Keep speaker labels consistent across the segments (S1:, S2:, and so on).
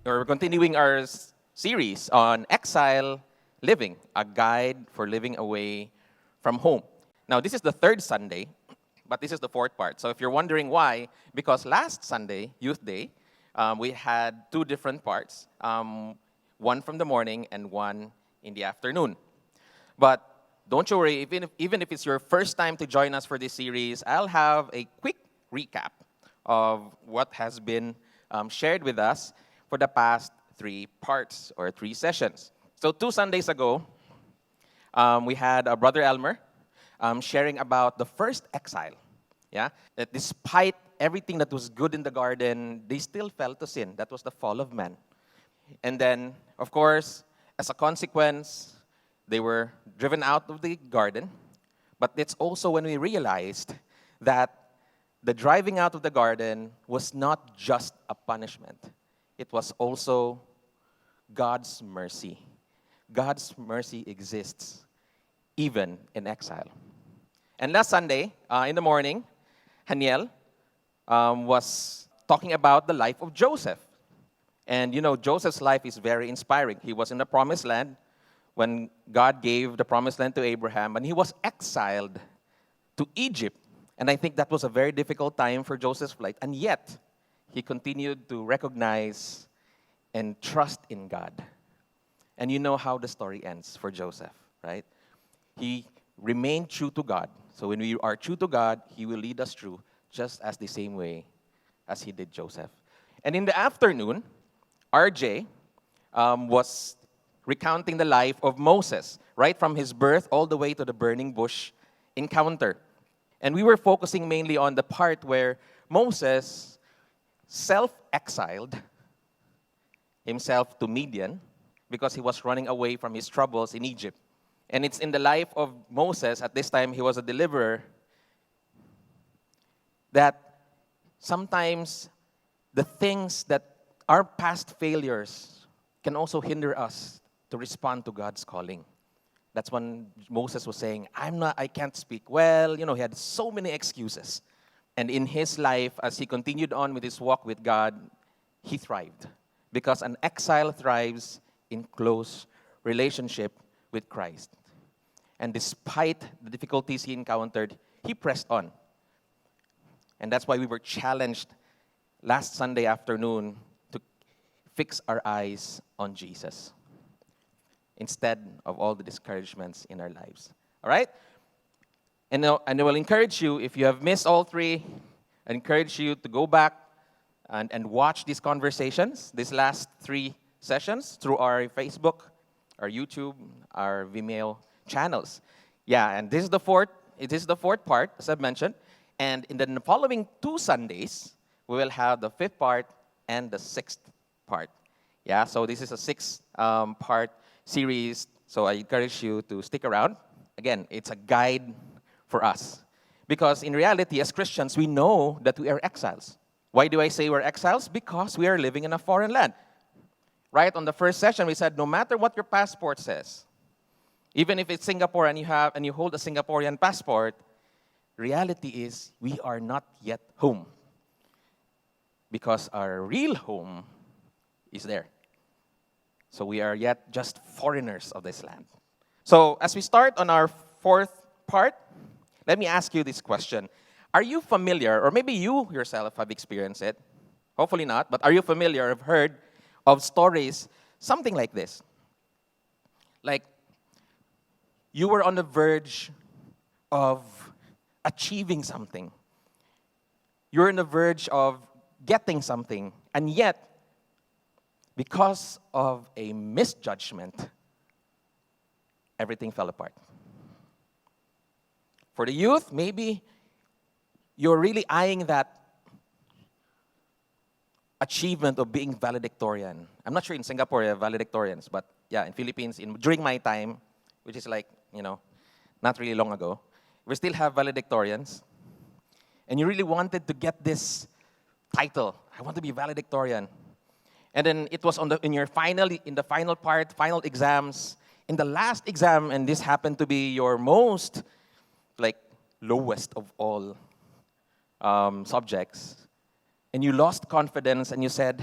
S1: We're continuing our series on exile living, a guide for living away from home. Now, this is the third Sunday, but this is the fourth part. So if you're wondering why, because last Sunday, Youth Day, we had two different parts, one from the morning and one in the afternoon. But don't you worry, even if it's your first time to join us for this series, I'll have a quick recap of what has been shared with us for the past three parts or three sessions. So 2 Sundays ago, we had Brother Elmer sharing about the first exile. Yeah, that despite everything that was good in the garden, they still fell to sin. That was the fall of man. And then, of course, as a consequence, they were driven out of the garden. But it's also when we realized that the driving out of the garden was not just a punishment. It was also God's mercy. God's mercy exists even in exile. And last Sunday, in the morning, Haniel was talking about the life of Joseph. And you know, Joseph's life is very inspiring. He was in the promised land when God gave the promised land to Abraham, and he was exiled to Egypt. And I think that was a very difficult time for Joseph's life. And yet, he continued to recognize and trust in God. And you know how the story ends for Joseph, right? He remained true to God. So when we are true to God, he will lead us through just as the same way as he did Joseph. And in the afternoon, RJ was recounting the life of Moses, right from his birth all the way to the burning bush encounter. And we were focusing mainly on the part where Moses self-exiled himself to Midian because he was running away from his troubles in Egypt. And it's in the life of Moses, at this time he was a deliverer, that sometimes the things that our past failures can also hinder us to respond to God's calling. That's when Moses was saying, I can't speak well. You know, he had so many excuses. And in his life, as he continued on with his walk with God, he thrived. Because an exile thrives in close relationship with Christ. And despite the difficulties he encountered, he pressed on. And that's why we were challenged last Sunday afternoon to fix our eyes on Jesus instead of all the discouragements in our lives. All right? And I will encourage you, if you have missed all three, I encourage you to go back and watch these conversations, these last three sessions, through our Facebook, our YouTube, our Vimeo channels. Yeah, and this is the fourth part, as I've mentioned. And in the following 2 Sundays, we will have the 5th part and the 6th part. Yeah, so this is a 6-part series, so I encourage you to stick around. Again, it's a guide for us. Because in reality, as Christians, we know that we are exiles. Why do I say we're exiles? Because we are living in a foreign land. Right? On the first session, we said, no matter what your passport says, even if it's Singapore and you hold a Singaporean passport, reality is we are not yet home. Because our real home is there. So we are yet just foreigners of this land. So as we start on our 4th part, let me ask you this question. Are you familiar, or maybe you yourself have experienced it, hopefully not, but are you familiar or have heard of stories, something like this? Like, you were on the verge of achieving something. You're on the verge of getting something, and yet, because of a misjudgment, everything fell apart. For the youth, maybe you're really eyeing that achievement of being valedictorian. I'm not sure in Singapore you have valedictorians, but yeah, in Philippines, during my time, which is like, not really long ago, we still have valedictorians. And you really wanted to get this title. I want to be valedictorian. And then it was in the final part, final exams, in the last exam, and this happened to be your most, lowest of all subjects. And you lost confidence and you said,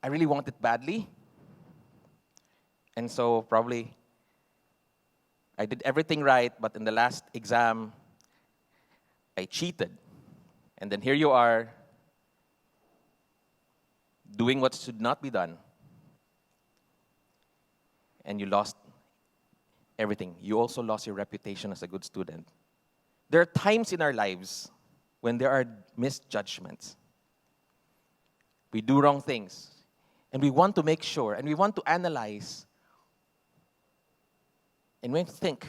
S1: I really want it badly. And so probably I did everything right, but in the last exam, I cheated. And then here you are, doing what should not be done. And you lost everything. You also lost your reputation as a good student. There are times in our lives when there are misjudgments. We do wrong things. And we want to make sure, and we want to analyze, and we think,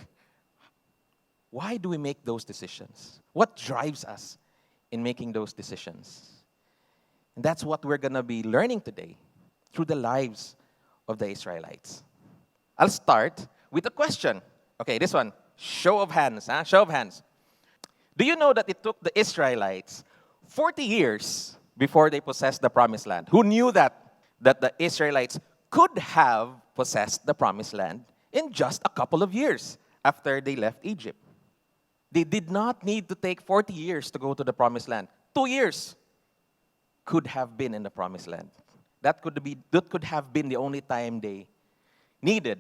S1: why do we make those decisions? What drives us in making those decisions? And that's what we're going to be learning today through the lives of the Israelites. I'll start with a question. Okay, this one. Show of hands. Show of hands. Do you know that it took the Israelites 40 years before they possessed the promised land? Who knew that the Israelites could have possessed the promised land in just a couple of years after they left Egypt? They did not need to take 40 years to go to the promised land. 2 years could have been in the promised land. That could have been the only time they needed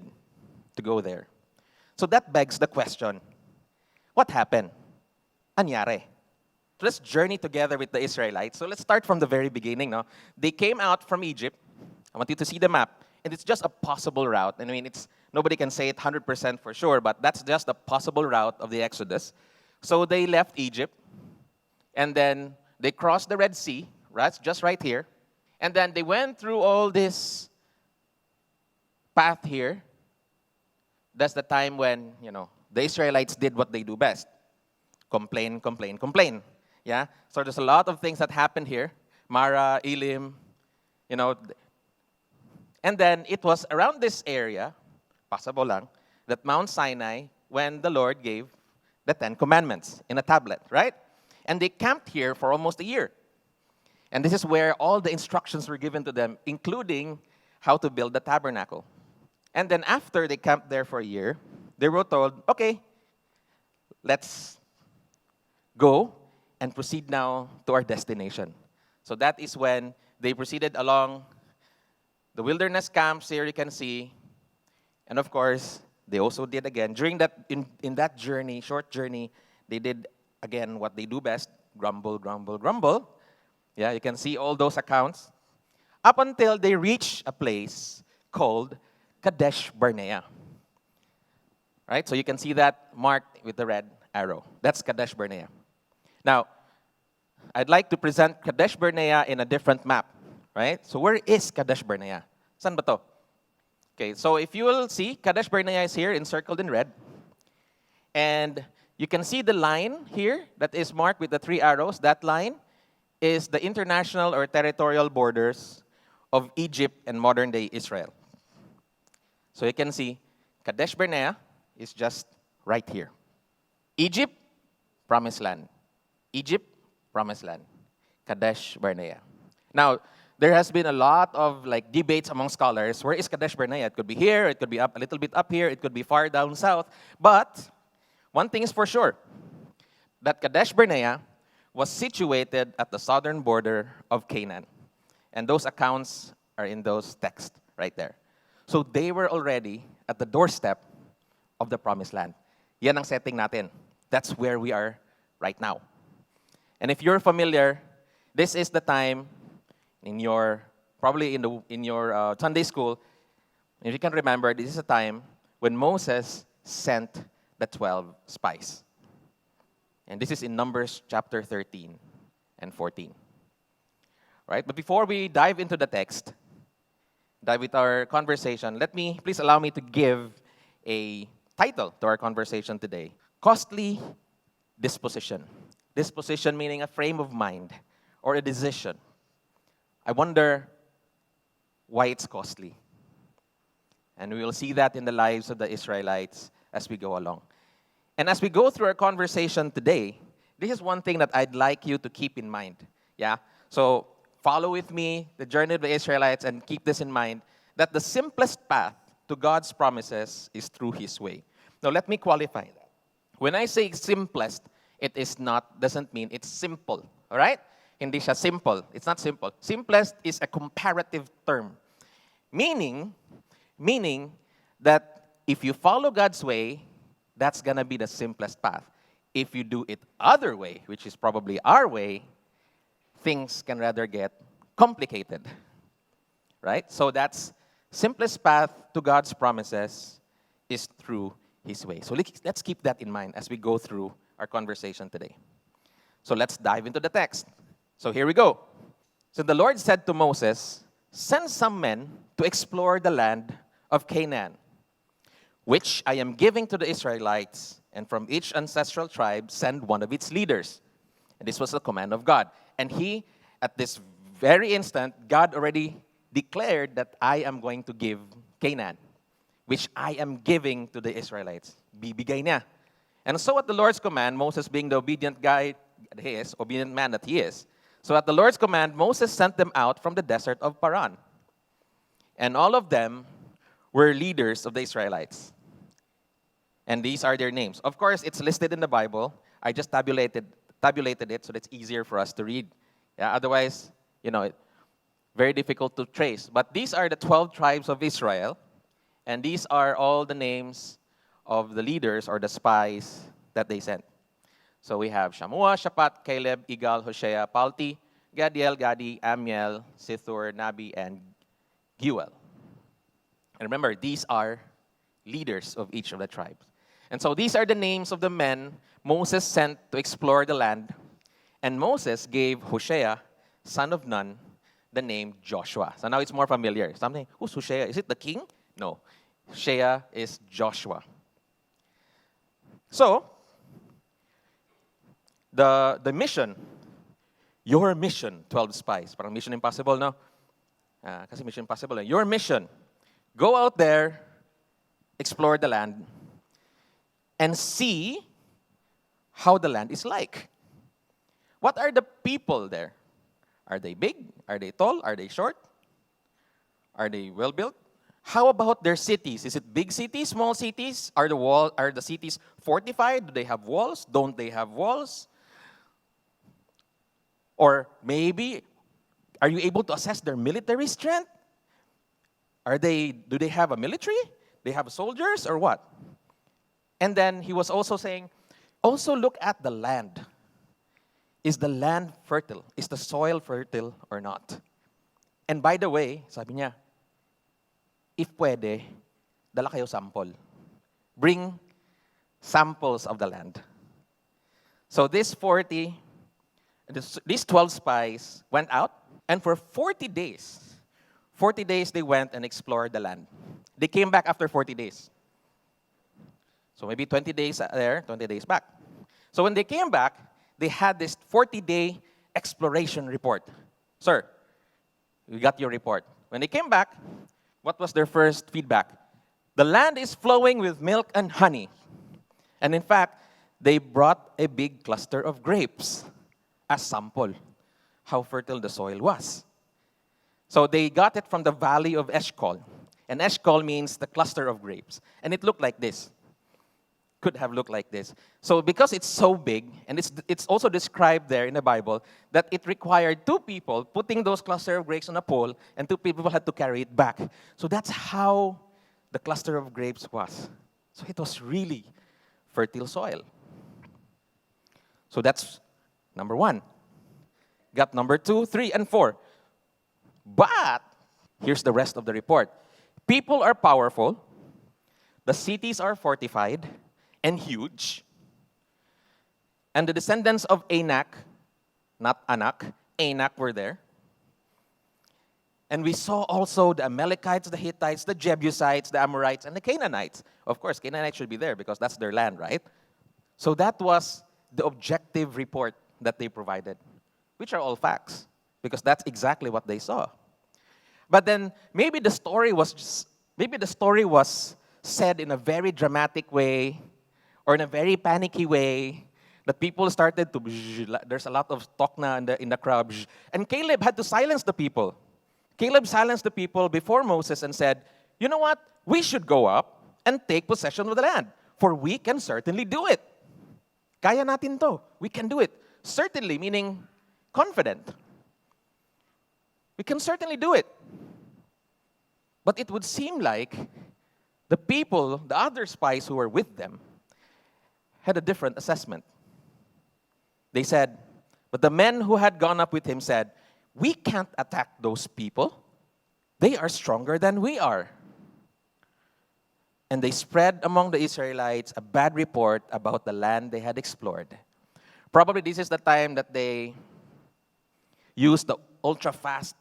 S1: to go there. So that begs the question, what happened? Anyari. So let's journey together with the Israelites. So let's start from the very beginning. No? They came out from Egypt. I want you to see the map. And it's just a possible route. I mean, nobody can say it 100% for sure, but that's just a possible route of the Exodus. So they left Egypt, and then they crossed the Red Sea, right? Just right here. And then they went through all this path here. That's the time when, the Israelites did what they do best. Complain, complain, complain. Yeah? So there's a lot of things that happened here. Mara, Elim, And then it was around this area, possible lang, that Mount Sinai, when the Lord gave the 10 Commandments in a tablet, right? And they camped here for almost a year. And this is where all the instructions were given to them, including how to build the tabernacle. And then after they camped there for a year, they were told, okay, let's go and proceed now to our destination. So that is when they proceeded along the wilderness camps here you can see. And of course, they also did again. During that, in that journey, short journey, they did again what they do best, grumble, grumble, grumble. Yeah, you can see all those accounts. Up until they reach a place called Kadesh-Barnea. Right? So you can see that marked with the red arrow. That's Kadesh-Barnea. Now, I'd like to present Kadesh-Barnea in a different map. Right? So where is Kadesh-Barnea? Saan ba to? Okay, so if you will see, Kadesh-Barnea is here, encircled in red. And you can see the line here that is marked with the 3 arrows. That line is the international or territorial borders of Egypt and modern-day Israel. So you can see Kadesh-Barnea is just right here. Egypt, promised land. Egypt, promised land. Kadesh-Barnea. Now, there has been a lot of debates among scholars. Where is Kadesh-Barnea? It could be here, it could be up a little bit up here, it could be far down south. But one thing is for sure, that Kadesh-Barnea was situated at the southern border of Canaan. And those accounts are in those texts right there. So they were already at the doorstep of the promised land. Yan ang setting natin. That's where we are right now. And if you're familiar, this is the time in your Sunday school, if you can remember, this is a time when Moses sent the 12 spies. And this is in Numbers chapter 13 and 14. Right? But before we dive into the text, dive with our conversation, please allow me to give a title to our conversation today. Costly disposition. Disposition meaning a frame of mind or a decision. I wonder why it's costly. And we will see that in the lives of the Israelites as we go along. And as we go through our conversation today, this is one thing that I'd like you to keep in mind. Yeah? So follow with me the journey of the Israelites and keep this in mind, that the simplest path to God's promises is through His way. Now, let me qualify that. When I say simplest, it doesn't mean it's simple. All right? Hindi siya simple. It's not simple. Simplest is a comparative term. Meaning that if you follow God's way, that's going to be the simplest path. If you do it other way, which is probably our way, things can rather get complicated. Right? So that's simplest path to God's promises is through His way. So let's keep that in mind as we go through our conversation today. So let's dive into the text. So here we go. So the Lord said to Moses, "Send some men to explore the land of Canaan, which I am giving to the Israelites, and from each ancestral tribe send one of its leaders." And this was the command of God. And at this very instant, God already declared that I am going to give Canaan, which I am giving to the Israelites. Bibigay niya. And so at the Lord's command, Moses being the obedient guy that he is, obedient man that he is, so at the Lord's command, Moses sent them out from the desert of Paran. And all of them were leaders of the Israelites. And these are their names. Of course, it's listed in the Bible. I just tabulated it so that it's easier for us to read. Yeah, otherwise, very difficult to trace. But these are the 12 tribes of Israel. And these are all the names of the leaders or the spies that they sent. So we have Shammua, Shaphat, Caleb, Igal, Hoshea, Palti, Gadiel, Gadi, Amiel, Sithur, Nabi, and Guel. And remember, these are leaders of each of the tribes. And so these are the names of the men Moses sent to explore the land. And Moses gave Hoshea, son of Nun, the name Joshua. So now it's more familiar. Something, who's Hoshea? Is it the king? No. Hoshea is Joshua. So, the mission, your mission, 12 spies. Parang Mission Impossible, no? Kasi Mission Impossible. Your mission, go out there, explore the land, and see how the land is like. What are the people there? Are they big? Are they tall? Are they short? Are they well-built? How about their cities? Is it big cities, small cities? Are the cities fortified? Do they have walls? Don't they have walls? Or maybe, are you able to assess their military strength? Do they have a military? They have soldiers or what? And then he was also saying, also look at the land. Is the land fertile? Is the soil fertile or not? And by the way, sabi niya, if pwede, dala kayo sample. Bring samples of the land. So these 12 spies went out, and for 40 days they went and explored the land. They came back after 40 days. So maybe 20 days there, 20 days back. So when they came back, they had this 40-day exploration report. Sir, we got your report. When they came back, what was their first feedback? The land is flowing with milk and honey. And in fact, they brought a big cluster of grapes as sample, how fertile the soil was. So they got it from the valley of Eshcol. And Eshcol means the cluster of grapes. And it looked like this. Could have looked like this. So because it's so big, and it's also described there in the Bible, that it required 2 people putting those cluster of grapes on a pole, and 2 people had to carry it back. So that's how the cluster of grapes was. So it was really fertile soil. So that's number 1. Got number 2, 3, and 4. But here's the rest of the report. People are powerful. The cities are fortified and huge. And the descendants of Anak, not Anak, Anak were there. And we saw also the Amalekites, the Hittites, the Jebusites, the Amorites, and the Canaanites. Of course, Canaanites should be there because that's their land, right? So that was the objective report that they provided, which are all facts, because that's exactly what they saw. But then maybe the story was said in a very dramatic way or in a very panicky way that people started to, there's a lot of talk na in the crowd, and Caleb had to silence the people. Caleb silenced the people before Moses and said, you know what? We should go up and take possession of the land, for we can certainly do it. Kaya natin to. We can do it. Certainly, meaning confident. We can certainly do it. But it would seem like the people, the other spies who were with them, had a different assessment. They said, but the men who had gone up with him said, we can't attack those people. They are stronger than we are. And they spread among the Israelites a bad report about the land they had explored. Probably this is the time that they used the ultra-fast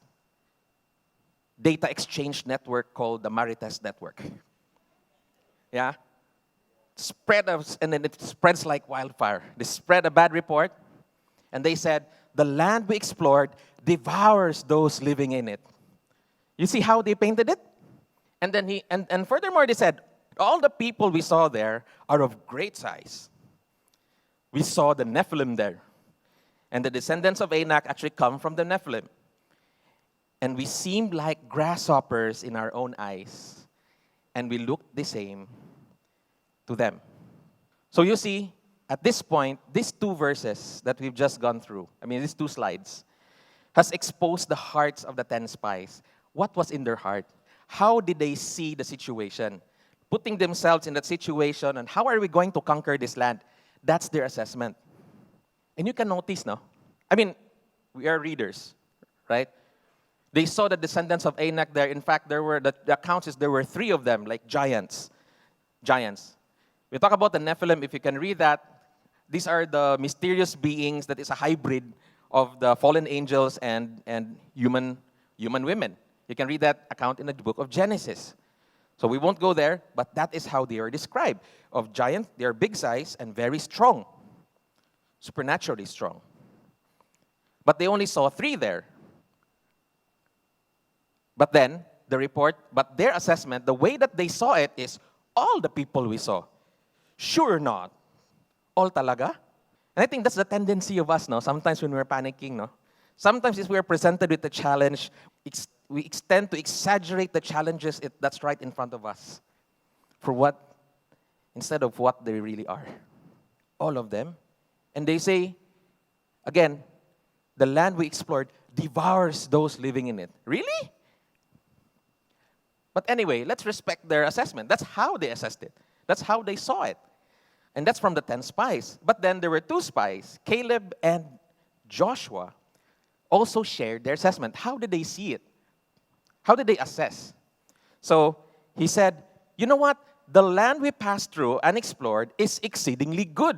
S1: data exchange network called the Marites Network. Yeah? And then it spreads like wildfire. They spread a bad report, and they said, the land we explored devours those living in it. You see how they painted it? And then and furthermore, they said, all the people we saw there are of great size. We saw the Nephilim there. And the descendants of Anak actually come from the Nephilim. And we seemed like grasshoppers in our own eyes. And we looked the same to them. So you see, at this point, these two verses that we've just gone through, these two slides, has exposed the hearts of the 10 spies. What was in their heart? How did they see the situation? Putting themselves in that situation, and how are we going to conquer this land? That's their assessment. And you can notice now. We are readers, right? They saw the descendants of Anak there. In fact, the accounts is there were 3 of them, like giants. We talk about the Nephilim. If you can read that, these are the mysterious beings that is a hybrid of the fallen angels and human women. You can read that account in the book of Genesis. So we won't go there, but that is how they are described. Of giants, they are big size and very strong. Supernaturally strong. But they only saw 3 there. But then, their assessment, the way that they saw it is, all the people we saw. Sure not. All talaga? And I think that's the tendency of us, no? Sometimes when we're panicking, no? Sometimes if we're presented with a challenge, we tend to exaggerate the challenges that's right in front of us. Instead of what they really are. All of them. And they say, again, the land we explored devours those living in it. Really? But anyway, let's respect their assessment. That's how they assessed it. That's how they saw it. And that's from the 10 spies. But then there were 2 spies, Caleb and Joshua, also shared their assessment. How did they see it? How did they assess? So he said, you know what? The land we passed through and explored is exceedingly good.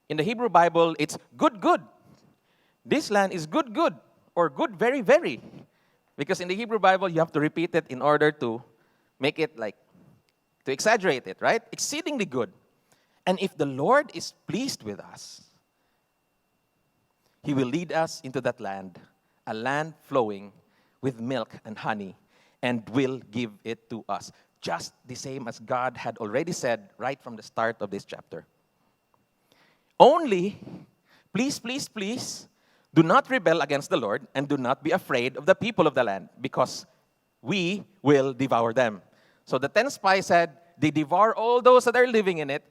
S1: In the Hebrew Bible, it's good, good. This land is good, good, or good, very, very. Because in the Hebrew Bible, you have to repeat it in order to make it to exaggerate it, right? Exceedingly good. And if the Lord is pleased with us, He will lead us into that land, a land flowing with milk and honey, and will give it to us. Just the same as God had already said right from the start of this chapter. Only, please, please, please, do not rebel against the Lord and do not be afraid of the people of the land, because we will devour them. So the 10 spies said, they devour all those that are living in it.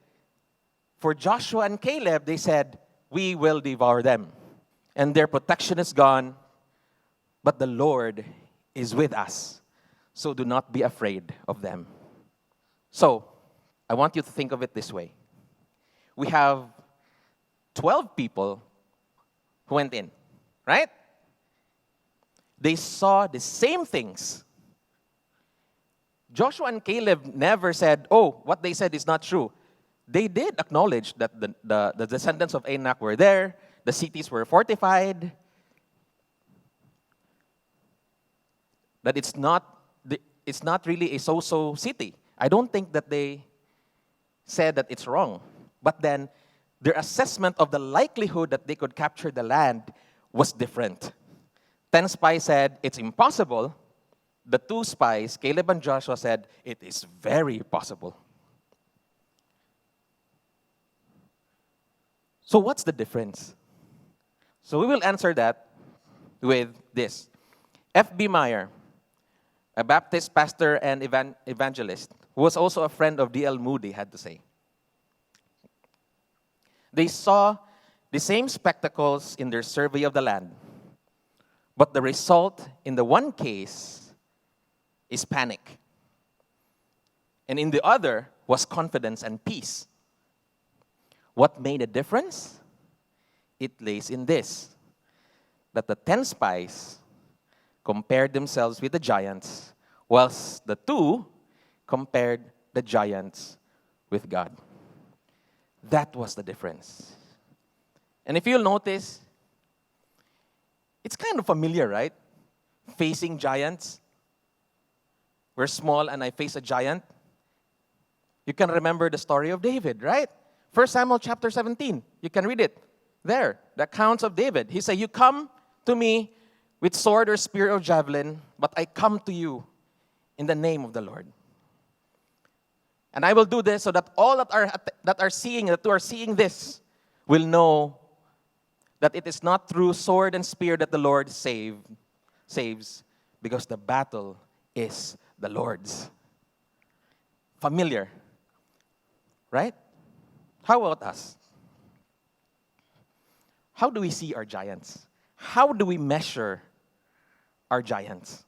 S1: For Joshua and Caleb, they said, we will devour them. And their protection is gone, but the Lord is with us. So do not be afraid of them. So, I want you to think of it this way. We have 12 people who went in, right? They saw the same things. Joshua and Caleb never said, oh, what they said is not true. They did acknowledge that the descendants of Anak were there, the cities were fortified, that it's not really a so-so city. I don't think that they said that it's wrong. But then, their assessment of the likelihood that they could capture the land was different. 10 spies said, it's impossible. The 2 spies, Caleb and Joshua, said, it is very possible. So what's the difference? So we will answer that with this. F.B. Meyer, a Baptist pastor and evangelist, who was also a friend of D.L. Moody, had to say. They saw the same spectacles in their survey of the land, but the result in the one case is panic, and in the other was confidence and peace. What made a difference? It lays in this, that the 10 spies compared themselves with the giants, whilst the 2 compared the giants with God. That was the difference. And if you'll notice, it's kind of familiar, right? Facing giants. We're small and I face a giant. You can remember the story of David, right? 1 Samuel chapter 17. You can read it there. The accounts of David. He said, you come to me with sword or spear or javelin, but I come to you in the name of the Lord. And I will do this so that all that are seeing this will know that it is not through sword and spear that the Lord saves, because the battle is the Lord's. Familiar, right? How about us? How do we see our giants? How do we measure our giants?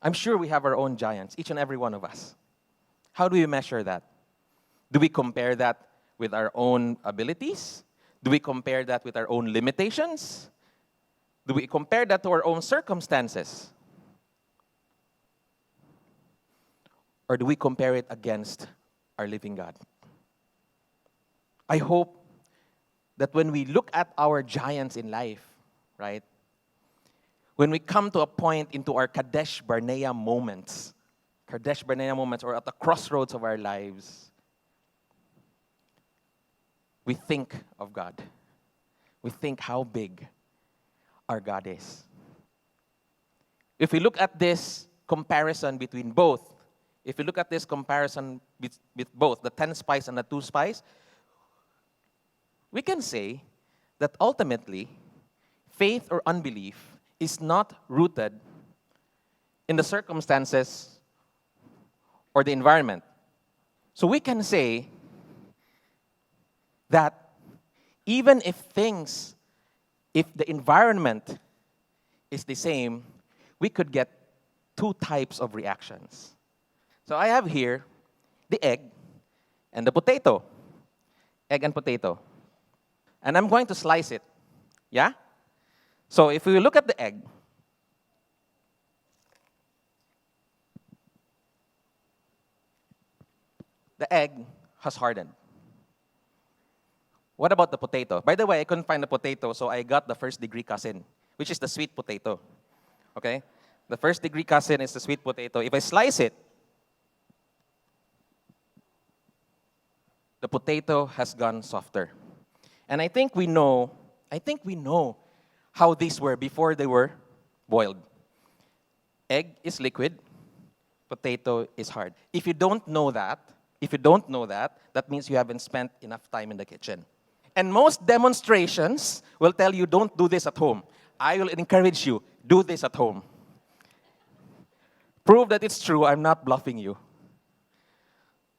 S1: I'm sure we have our own giants, each and every one of us. How do we measure that? Do we compare that with our own abilities? Do we compare that with our own limitations? Do we compare that to our own circumstances? Or do we compare it against our living God? I hope that when we look at our giants in life, right? When we come to a point into our Kadesh-Barnea moments, or at the crossroads of our lives, we think of God. We think how big our God is. If we look at this comparison between both, the 10 spies and the 2 spies, we can say that ultimately, faith or unbelief is not rooted in the circumstances or the environment. So we can say that even if the environment is the same, we could get 2 types of reactions. So I have here the egg and the potato. Egg and potato. And I'm going to slice it. Yeah? So if we look at the egg, the egg has hardened. What about the potato? By the way, I couldn't find the potato, so I got the first-degree cousin, which is the sweet potato. Okay? The first-degree cousin is the sweet potato. If I slice it, the potato has gone softer. And I think we know how these were before they were boiled. Egg is liquid, potato is hard. If you don't know that, that means you haven't spent enough time in the kitchen. And most demonstrations will tell you, don't do this at home. I will encourage you, do this at home. Prove that it's true, I'm not bluffing you.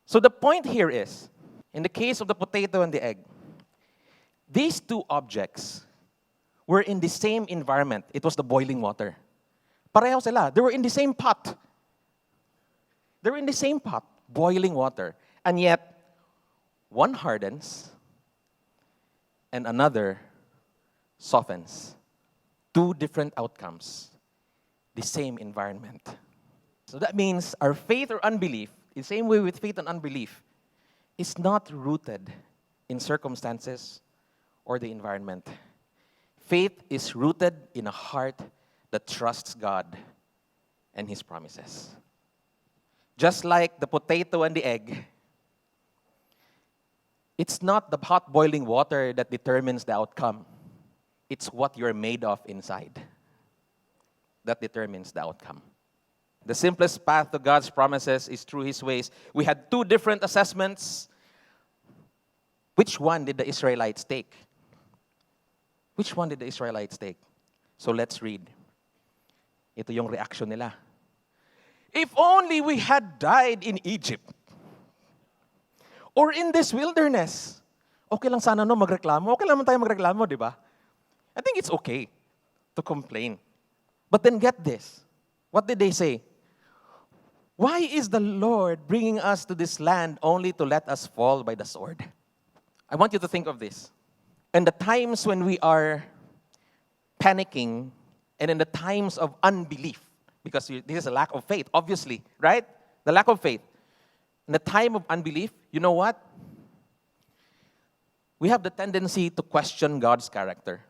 S1: So the point here is, in the case of the potato and the egg, these 2 objects were in the same environment. It was the boiling water. Pareho sila. They were in the same pot. Boiling water. And yet, one hardens and another softens. 2 different outcomes. The same environment. So that means our faith or unbelief, the same way with faith and unbelief, is not rooted in circumstances or the environment. Faith is rooted in a heart that trusts God and His promises. Just like the potato and the egg, it's not the hot boiling water that determines the outcome. It's what you're made of inside that determines the outcome. The simplest path to God's promises is through His ways. We had 2 different assessments. Which one did the Israelites take? So let's read. Ito yung reaction nila. If only we had died in Egypt, or in this wilderness, Okay lang sana magreklamo. Okay lang tayo magreklamo, di ba? I think it's okay to complain. But then get this. What did they say? Why is the Lord bringing us to this land only to let us fall by the sword? I want you to think of this. In the times when we are panicking and in the times of unbelief, because this is a lack of faith, obviously, right? The lack of faith. In the time of unbelief, you know what? We have the tendency to question God's character.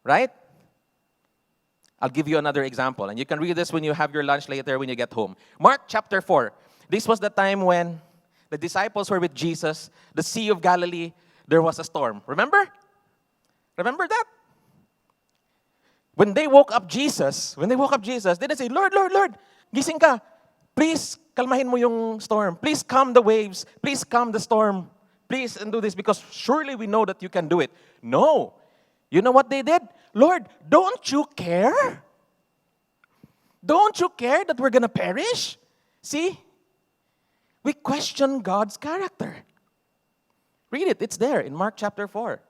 S1: Right? I'll give you another example. And you can read this when you have your lunch later when you get home. Mark chapter 4. This was the time when the disciples were with Jesus. The Sea of Galilee, there was a storm. Remember? Remember that? When they woke up Jesus, they didn't say, Lord, Lord, Lord, gising ka. Please, kalmahin mo yung storm. Please calm the waves. Please calm the storm. Please, and do this because surely we know that you can do it. No. You know what they did? Lord, don't you care? Don't you care that we're going to perish? See? We question God's character. Read it. It's there in Mark chapter 4.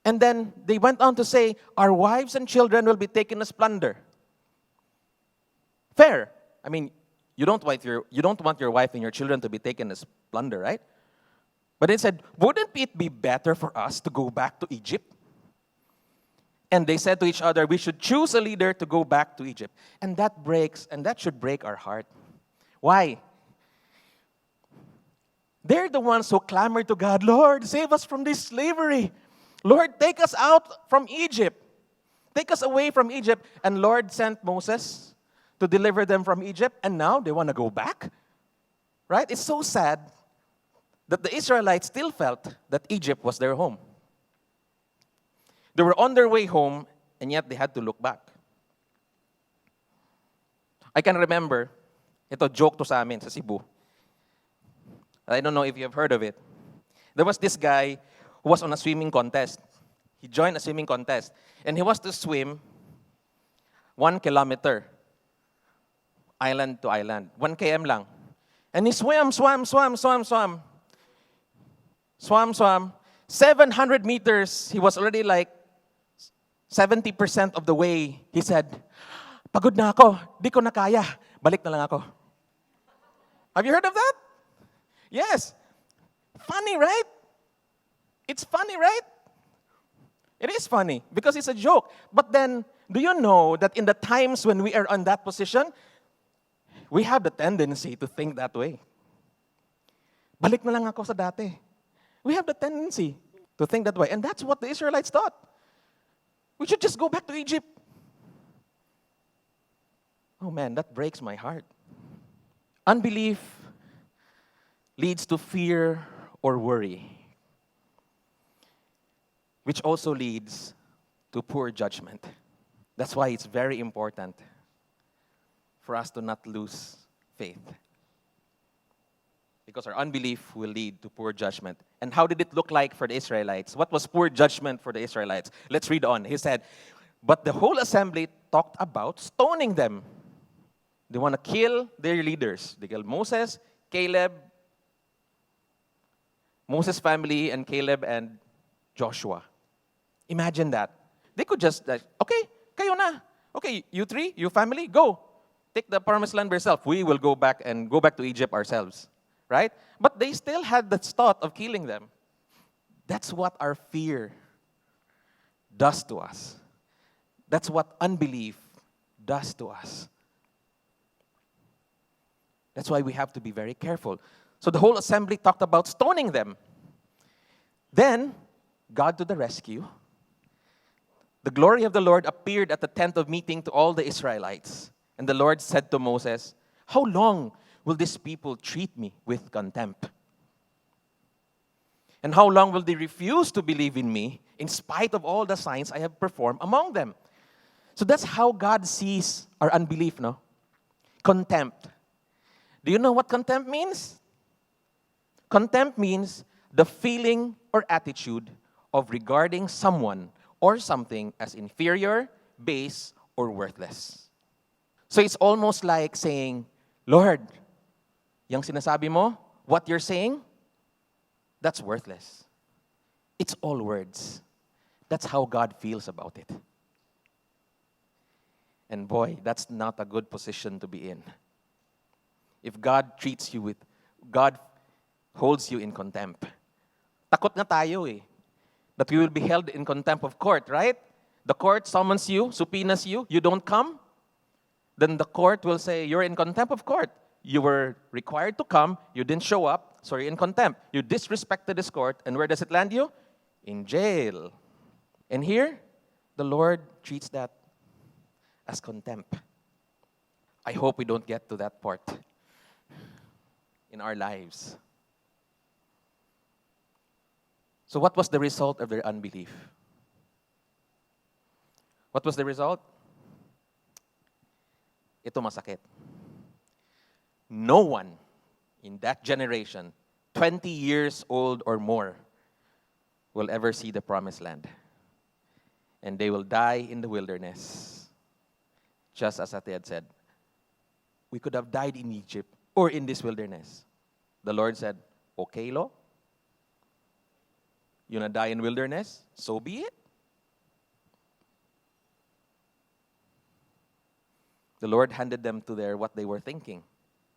S1: And then they went on to say, our wives and children will be taken as plunder. Fair. I mean, you don't want your wife and your children to be taken as plunder, right? But they said, wouldn't it be better for us to go back to Egypt? And they said to each other, we should choose a leader to go back to Egypt. And that should break our heart. Why? They're the ones who clamor to God, Lord, save us from this slavery. Lord, take us out from Egypt. Take us away from Egypt. And Lord sent Moses to deliver them from Egypt. And now they want to go back. Right? It's so sad that the Israelites still felt that Egypt was their home. They were on their way home, and yet they had to look back. I can remember, ito joke to sa amin sa Cebu. I don't know if you have heard of it. There was this guy who was on a swimming contest. He joined a swimming contest, and he was to swim 1 kilometer, island to island, 1 km lang. And he swam. 700 meters, he was already like 70% of the way. He said, pagod na ako, di ko na kaya, balik na lang ako. Have you heard of that? Yes. Funny, right? It's funny, right? It is funny because it's a joke. But then, do you know that in the times when we are on that position, we have the tendency to think that way. Balik na lang ako sa dati. We have the tendency to think that way. And that's what the Israelites thought. We should just go back to Egypt. Oh man, that breaks my heart. Unbelief leads to fear or worry, which also leads to poor judgment. That's why it's very important for us to not lose faith. Because our unbelief will lead to poor judgment. And how did it look like for the Israelites? What was poor judgment for the Israelites? Let's read on. He said, but the whole assembly talked about stoning them. They want to kill their leaders. They killed Moses, Caleb, Moses' family, and Caleb and Joshua. Imagine that. They could just, okay, kayo na. Okay, you three, you family, go. Take the promised land by yourself. We will go back to Egypt ourselves. Right? But they still had that thought of killing them. That's what our fear does to us. That's what unbelief does to us. That's why we have to be very careful. So the whole assembly talked about stoning them. Then, God to the rescue. The glory of the Lord appeared at the tent of meeting to all the Israelites. And the Lord said to Moses, how long will these people treat me with contempt? And how long will they refuse to believe in me in spite of all the signs I have performed among them? So that's how God sees our unbelief, no? Contempt. Do you know what contempt means? Contempt means the feeling or attitude of regarding someone or something as inferior, base, or worthless. So it's almost like saying, Lord, Yang sinasabi mo, what you're saying, that's worthless. It's all words. That's how God feels about it. And boy, that's not a good position to be in. If God holds you in contempt. Takot nga tayo eh. That we will be held in contempt of court, right? The court summons you, subpoenas you, you don't come. Then the court will say, you're in contempt of court. You were required to come, you didn't show up, so you're in contempt. You disrespected this court, and where does it land you? In jail. And here, the Lord treats that as contempt. I hope we don't get to that part in our lives. So what was the result of their unbelief? What was the result? Ito masakit. No one in that generation, 20 years old or more, will ever see the promised land. And they will die in the wilderness. Just as they had said, we could have died in Egypt or in this wilderness. The Lord said, okay, lo. You wanna die in wilderness? So be it. The Lord handed them to what they were thinking.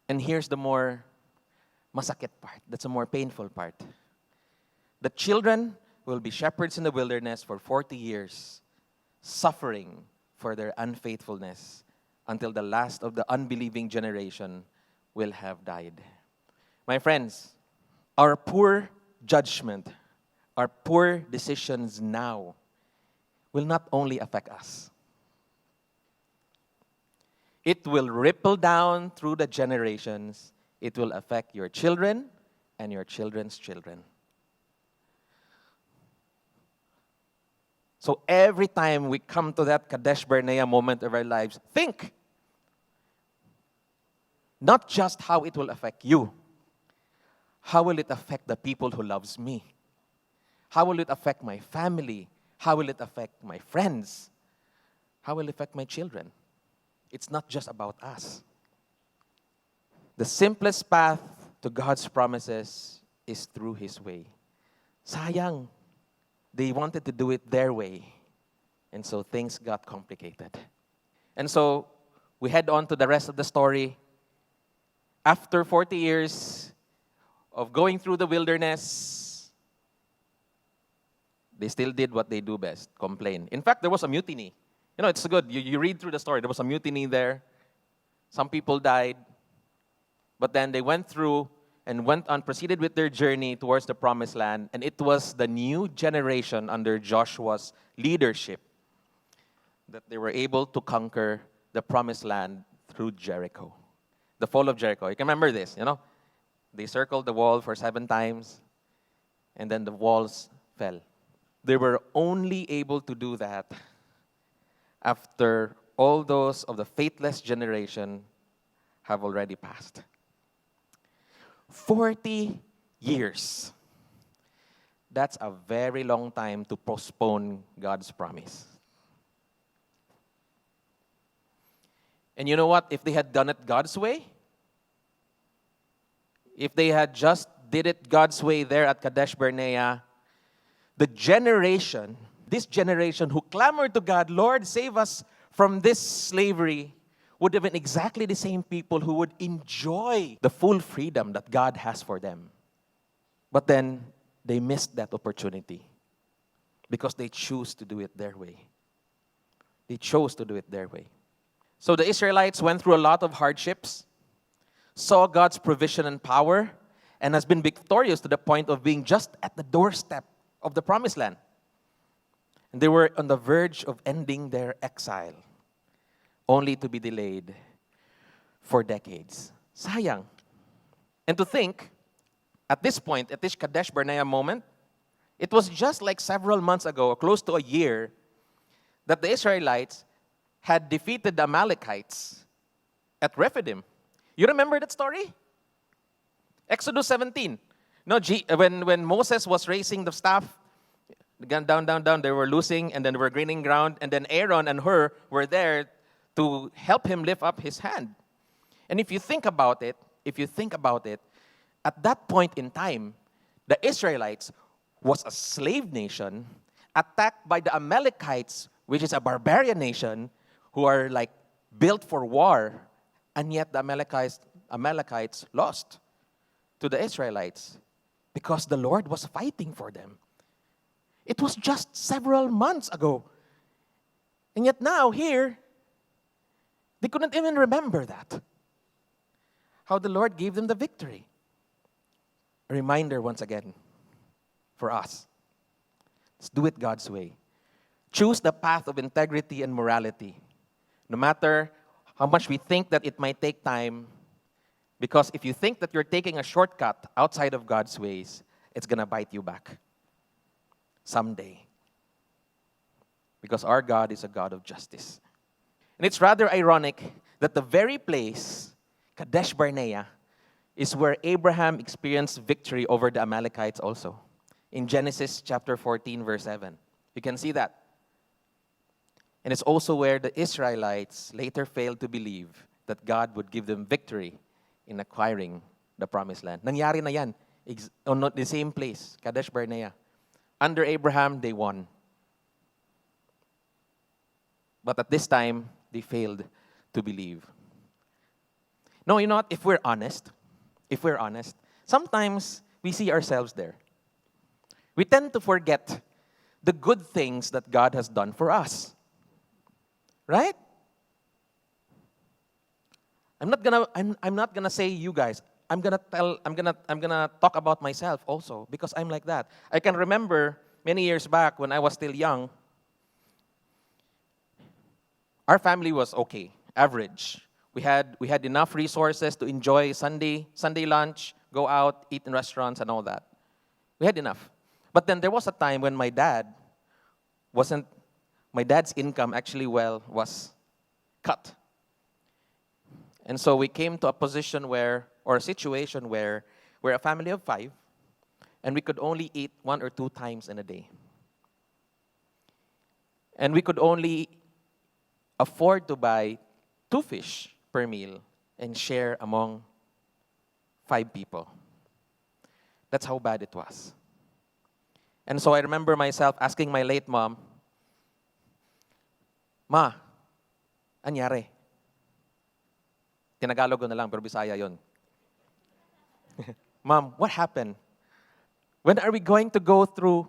S1: And here's the more masakit part. That's a more painful part. The children will be shepherds in the wilderness for 40 years, suffering for their unfaithfulness until the last of the unbelieving generation will have died. My friends, our poor judgment, our poor decisions now will not only affect us. It will ripple down through the generations. It will affect your children and your children's children. So every time we come to that Kadesh-Barnea moment of our lives, think not just how it will affect you. How will it affect the people who loves me? How will it affect my family? How will it affect my friends? How will it affect my children? It's not just about us. The simplest path to God's promises is through His way. Sayang, they wanted to do it their way. And so things got complicated. And so we head on to the rest of the story. After 40 years of going through the wilderness, they still did what they do best, complain. In fact, there was a mutiny. You know, it's good. You read through the story. There was a mutiny there. Some people died. But then they went through and went on, proceeded with their journey towards the promised land. And it was the new generation under Joshua's leadership that they were able to conquer the promised land through Jericho. The fall of Jericho. You can remember this, you know. They circled the wall for 7 times. And then the walls fell. They were only able to do that after all those of the faithless generation have already passed. 40 years. That's a very long time to postpone God's promise. And you know what? If they had done it God's way, if they had just did it God's way there at Kadesh-Barnea, this generation who clamored to God, Lord, save us from this slavery, would have been exactly the same people who would enjoy the full freedom that God has for them. But then they missed that opportunity because they choose to do it their way. They chose to do it their way. So the Israelites went through a lot of hardships, saw God's provision and power, and has been victorious to the point of being just at the doorstep of the promised land. And they were on the verge of ending their exile, only to be delayed for decades. Sayang. And to think, at this point, at this Kadesh-Barnea moment, it was just like several months ago, or close to a year, that the Israelites had defeated the Amalekites at Rephidim. You remember that story? Exodus 17. No, when Moses was raising the staff, down, they were losing, and then they were gaining ground, and then Aaron and Hur were there to help him lift up his hand. And if you think about it, if you think about it, at that point in time, the Israelites was a slave nation attacked by the Amalekites, which is a barbarian nation who are like built for war, and yet the Amalekites lost to the Israelites because the Lord was fighting for them. It was just several months ago. And yet now, here, they couldn't even remember that. How the Lord gave them the victory. A reminder once again for us. Let's do it God's way. Choose the path of integrity and morality. No matter how much we think that it might take time, because if you think that you're taking a shortcut outside of God's ways, it's going to bite you back someday. Because our God is a God of justice. And it's rather ironic that the very place, Kadesh-Barnea, is where Abraham experienced victory over the Amalekites also. In Genesis chapter 14, verse 7. You can see that. And it's also where the Israelites later failed to believe that God would give them victory in acquiring the promised land. Nangyari na yan. On the same place, Kadesh-Barnea. Under Abraham, they won. But at this time, they failed to believe. No, you know what? If we're honest, sometimes we see ourselves there. We tend to forget the good things that God has done for us. Right? I'm not gonna say you guys. I'm gonna talk about myself also because I'm like that. I can remember many years back when I was still young. Our family was okay, average. We had enough resources to enjoy Sunday lunch, go out, eat in restaurants and all that. We had enough. But then there was a time when my dad's income actually was cut. And so we came to a situation where we're a family of 5, and we could only eat 1 or 2 times in a day. And we could only afford to buy 2 fish per meal and share among 5 people. That's how bad it was. And so I remember myself asking my late mom, Ma, anyari? Tinagalog ko na lang, pero Bisaya yon. Mom, what happened? When are we going to go through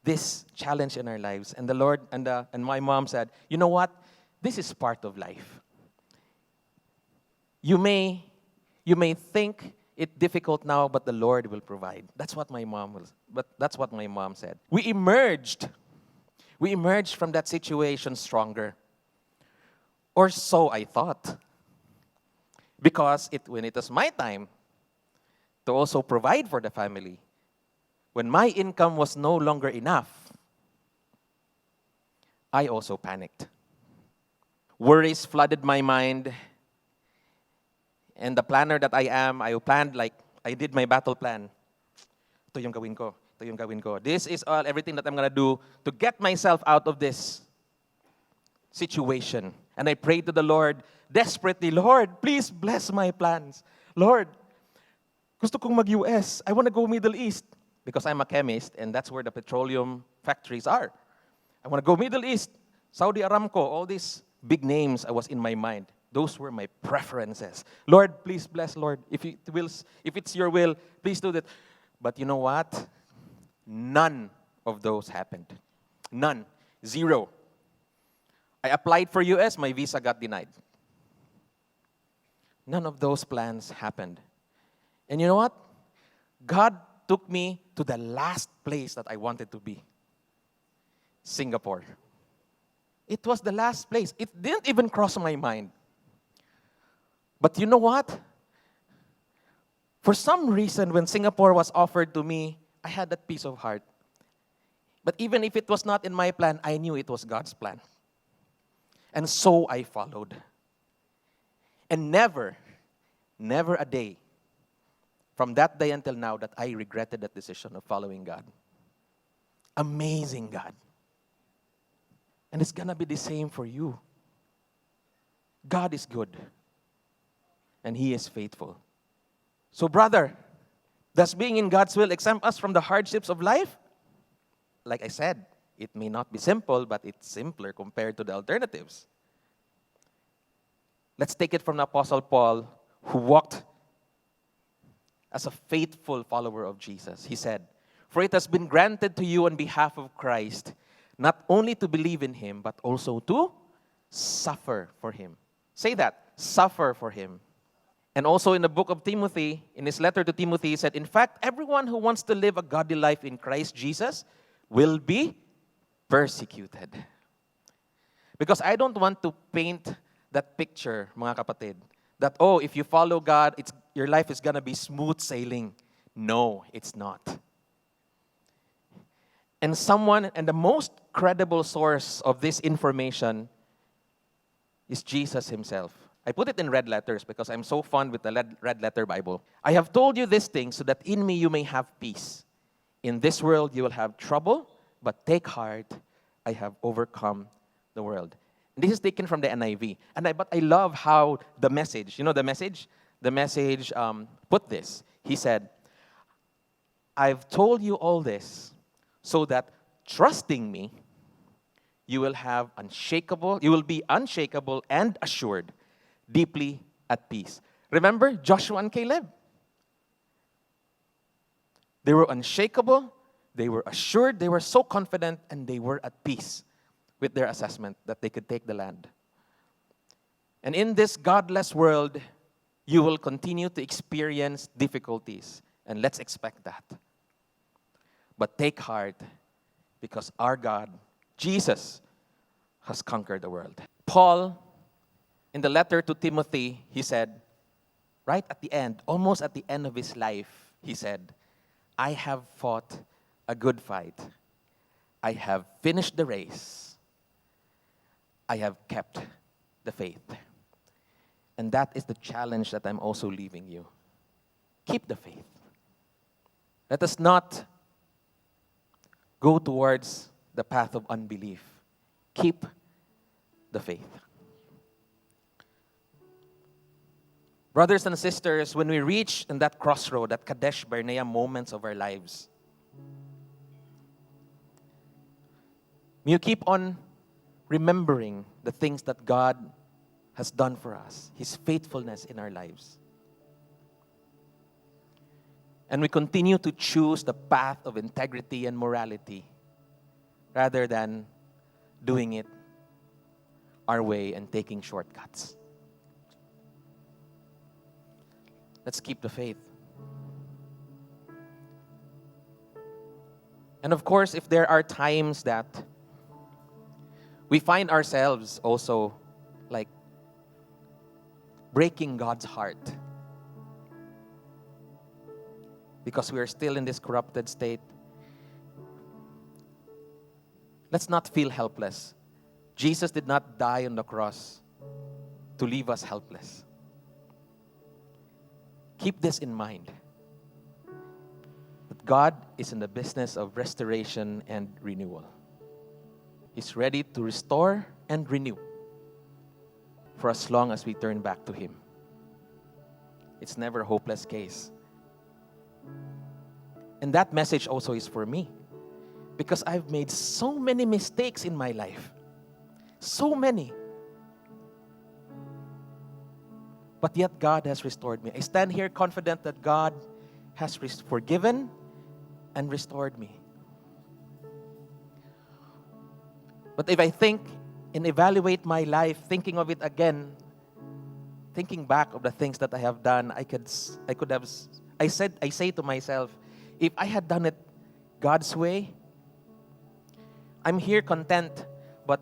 S1: this challenge in our lives? And the Lord and my mom said, you know what? This is part of life. You may think it difficult now, but the Lord will provide. That's what my mom said. We emerged from that situation stronger. Or so I thought. Because when it was my time to also provide for the family, when my income was no longer enough, I also panicked. Worries flooded my mind. And the planner that I am, I did my battle plan. Ito yung gawin ko. This is everything that I'm going to do to get myself out of this situation. And I prayed to the Lord desperately, Lord, please bless my plans. Lord, gusto kong mag-US. I want to go Middle East. Because I'm a chemist, and that's where the petroleum factories are. I want to go Middle East, Saudi Aramco, all these big names was in my mind. Those were my preferences. Lord, please bless, Lord. If it's your will, please do that. But you know what? None of those happened. None. 0. I applied for US, my visa got denied. None of those plans happened. And you know what? God took me to the last place that I wanted to be. Singapore. It was the last place. It didn't even cross my mind. But you know what? For some reason, when Singapore was offered to me, I had that peace of heart. But even if it was not in my plan, I knew it was God's plan. And so I followed. And never a day from that day until now that I regretted that decision of following God. Amazing God. And it's going to be the same for you. God is good. And He is faithful. So, brother, does being in God's will exempt us from the hardships of life? Like I said, it may not be simple, but it's simpler compared to the alternatives. Let's take it from the Apostle Paul, who walked as a faithful follower of Jesus. He said, "For it has been granted to you on behalf of Christ, not only to believe in Him, but also to suffer for Him." Say that, suffer for Him. And also in the book of Timothy, in his letter to Timothy, he said, "In fact, everyone who wants to live a godly life in Christ Jesus will be persecuted." Because I don't want to paint that picture, mga kapatid, that, oh, if you follow God, your life is going to be smooth sailing. No, it's not. And the most credible source of this information is Jesus Himself. I put it in red letters because I'm so fond with the red letter Bible. "I have told you these things so that in me you may have peace. In this world you will have trouble, but take heart, I have overcome the world." And this is taken from the NIV. But I love how the Message, the Message? The Message put this. He said, "I've told you all this so that trusting me, you will be unshakable and assured, deeply at peace." Remember Joshua and Caleb? They were unshakable, they were assured, they were so confident, and they were at peace with their assessment that they could take the land. And in this godless world, you will continue to experience difficulties, and let's expect that. But take heart, because our God, Jesus, has conquered the world. Paul, in the letter to Timothy, he said, right at the end, almost at the end of his life, he said, "I have fought a good fight. I have finished the race. I have kept the faith." And that is the challenge that I'm also leaving you. Keep the faith. Let us not go towards the path of unbelief. Keep the faith. Brothers and sisters, when we reach in that crossroad, that Kadesh-Barnea moments of our lives, may you keep on remembering the things that God has done for us, His faithfulness in our lives. And we continue to choose the path of integrity and morality rather than doing it our way and taking shortcuts. Let's keep the faith. And of course, if there are times that we find ourselves also like breaking God's heart because we are still in this corrupted state, let's not feel helpless. Jesus did not die on the cross to leave us helpless. Keep this in mind, that God is in the business of restoration and renewal. He's ready to restore and renew for as long as we turn back to Him. It's never a hopeless case. And that message also is for me, because I've made so many mistakes in my life. So many. But yet God has restored me. I stand here confident that God has forgiven and restored me. But if I think and evaluate my life, thinking of it again, thinking back of the things that I have done, I say to myself, if I had done it God's way, I'm here content, but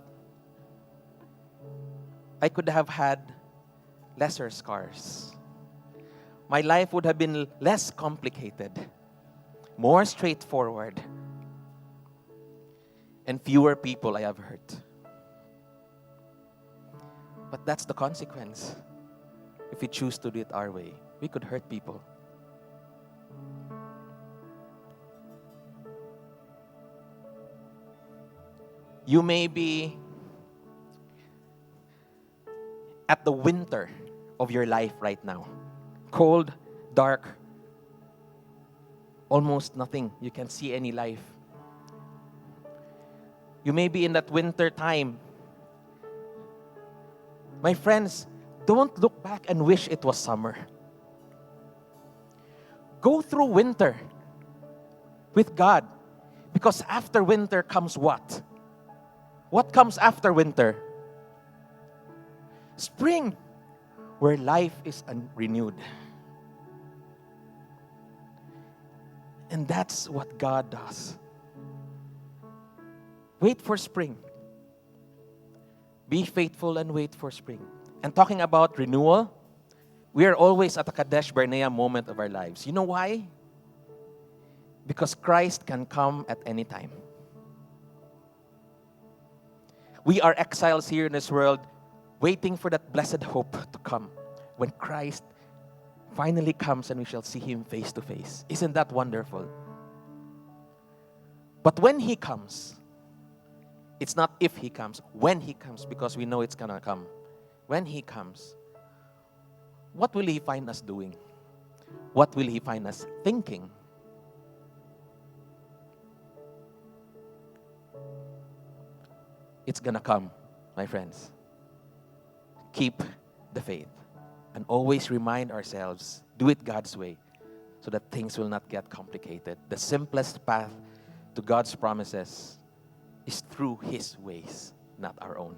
S1: I could have had lesser scars. My life would have been less complicated, more straightforward, and fewer people I have hurt. But that's the consequence. If we choose to do it our way, we could hurt people. You may be at the winter of your life right now. Cold, dark, almost nothing. You can't see any life. You may be in that winter time. My friends, don't look back and wish it was summer. Go through winter with God. Because after winter comes what? What comes after winter? Spring, where life is renewed. And that's what God does. Wait for spring. Be faithful and wait for spring. And talking about renewal, we are always at a Kadesh-Barnea moment of our lives. You know why? Because Christ can come at any time. We are exiles here in this world, waiting for that blessed hope to come when Christ finally comes and we shall see Him face to face. Isn't that wonderful? But when He comes, it's not if He comes, when He comes, because we know it's gonna come. When He comes, what will He find us doing? What will He find us thinking? It's gonna come, my friends. Keep the faith and always remind ourselves, do it God's way so that things will not get complicated. The simplest path to God's promises is through His ways, not our own.